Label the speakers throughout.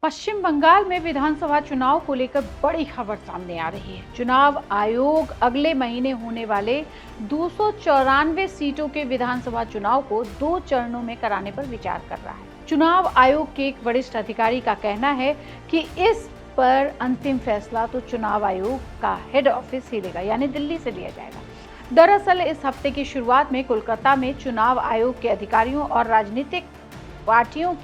Speaker 1: पश्चिम बंगाल में विधानसभा चुनाव को लेकर बड़ी खबर सामने आ रही है। चुनाव आयोग अगले महीने होने वाले 294 सीटों के विधानसभा चुनाव को 2 चरणों में कराने पर विचार कर रहा है। चुनाव आयोग के एक वरिष्ठ अधिकारी का कहना है कि इस पर अंतिम फैसला तो चुनाव आयोग का हेड ऑफिस ही लेगा, यानी दिल्ली से लिया जाएगा। दरअसल इस हफ्ते की शुरुआत में कोलकाता में चुनाव आयोग के अधिकारियों और राजनीतिक पार्टियों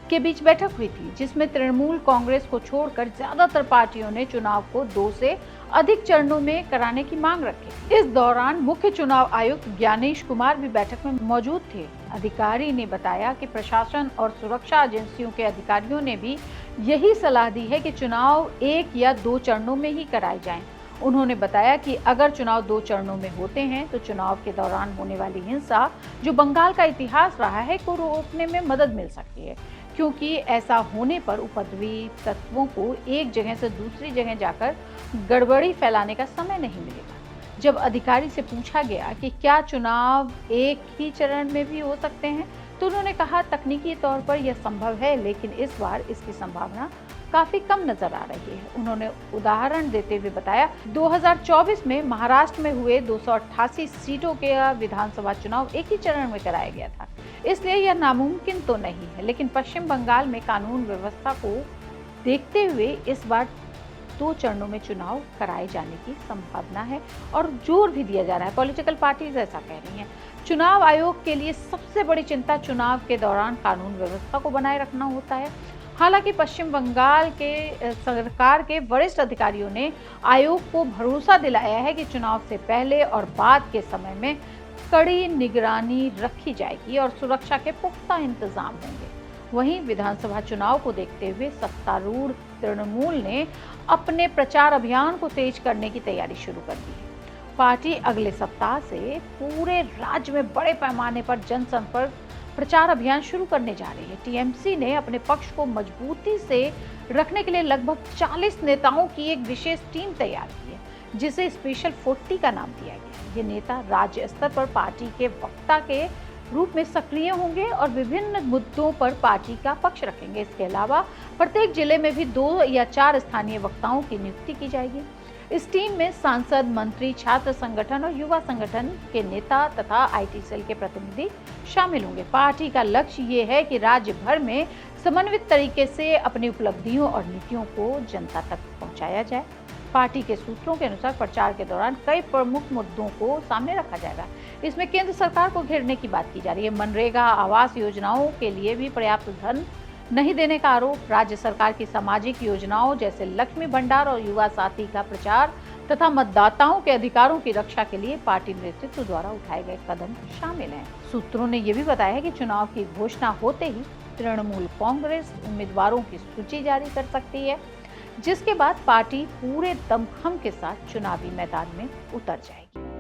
Speaker 1: के बीच बैठक हुई थी, जिसमें तृणमूल कांग्रेस को छोड़कर ज्यादातर पार्टियों ने चुनाव को 2 से अधिक चरणों में कराने की मांग रखी। इस दौरान मुख्य चुनाव आयुक्त ज्ञानेश कुमार भी बैठक में मौजूद थे। अधिकारी ने बताया कि प्रशासन और सुरक्षा एजेंसियों के अधिकारियों ने भी यही सलाह दी है कि चुनाव 1 या 2 चरणों में ही कराए जाएं। उन्होंने बताया कि अगर चुनाव 2 चरणों में होते हैं तो चुनाव के दौरान होने वाली हिंसा, जो बंगाल का इतिहास रहा है, को रोकने में मदद मिल सकती है, क्योंकि ऐसा होने पर उपद्रवी तत्वों को एक जगह से दूसरी जगह जाकर गड़बड़ी फैलाने का समय नहीं मिलेगा। जब अधिकारी से पूछा गया कि क्या चुनाव एक ही चरण में भी हो सकते हैं, तो उन्होंने कहा तकनीकी तौर पर यह संभव है, लेकिन इस बार इसकी संभावना काफी कम नजर आ रही है। उन्होंने उदाहरण देते हुए बताया 2024 में महाराष्ट्र में हुए 288 सीटों के विधानसभा चुनाव एक ही चरण में कराया गया था, इसलिए यह नामुमकिन तो नहीं है, लेकिन पश्चिम बंगाल में कानून व्यवस्था को देखते हुए इस बार 2 चरणों में चुनाव कराए जाने की संभावना है और जोर भी दिया जा रहा है। पॉलिटिकल पार्टीज ऐसा कह रही हैं। चुनाव आयोग के लिए सबसे बड़ी चिंता चुनाव के दौरान कानून व्यवस्था को बनाए रखना होता है। हालांकि पश्चिम बंगाल के सरकार के वरिष्ठ अधिकारियों ने आयोग को भरोसा दिलाया है कि चुनाव से पहले और बाद के समय में कड़ी निगरानी रखी जाएगी और सुरक्षा के पुख्ता इंतजाम होंगे। वहीं विधानसभा चुनाव को देखते हुए सत्तारूढ़ तृणमूल ने अपने प्रचार अभियान को तेज करने की तैयारी शुरू कर दी है। पार्टी अगले सप्ताह से पूरे राज्य में बड़े पैमाने पर जनसंपर्क प्रचार अभियान शुरू करने जा रही है। टीएमसी ने अपने पक्ष को मजबूती से रखने के लिए लगभग 40 नेताओं की एक विशेष टीम तैयार की है, जिसे स्पेशल 40 का नाम दिया गया। ये नेता राज्य स्तर पर पार्टी के वक्ता के रूप में सक्रिय होंगे और विभिन्न मुद्दों पर पार्टी का पक्ष रखेंगे। इसके अलावा प्रत्येक जिले में भी 2 या 4 स्थानीय वक्ताओं की नियुक्ति की जाएगी। इस टीम में सांसद, मंत्री, छात्र संगठन और युवा संगठन के नेता तथा आईटी सेल के प्रतिनिधि शामिल होंगे। पार्टी का लक्ष्य ये है कि राज्य भर में समन्वित तरीके से अपनी उपलब्धियों और नीतियों को जनता तक पहुंचाया जाए। पार्टी के सूत्रों के अनुसार प्रचार के दौरान कई प्रमुख मुद्दों को सामने रखा जाएगा। इसमें केंद्र सरकार को घेरने की बात की जा रही है। मनरेगा, आवास योजनाओं के लिए भी पर्याप्त धन नहीं देने का आरोप, राज्य सरकार की सामाजिक योजनाओं जैसे लक्ष्मी भंडार और युवा साथी का प्रचार तथा मतदाताओं के अधिकारों की रक्षा के लिए पार्टी नेतृत्व द्वारा उठाए गए कदम शामिल हैं। सूत्रों ने यह भी बताया है कि चुनाव की घोषणा होते ही तृणमूल कांग्रेस उम्मीदवारों की सूची जारी कर सकती है, जिसके बाद पार्टी पूरे दमखम के साथ चुनावी मैदान में उतर जाएगी।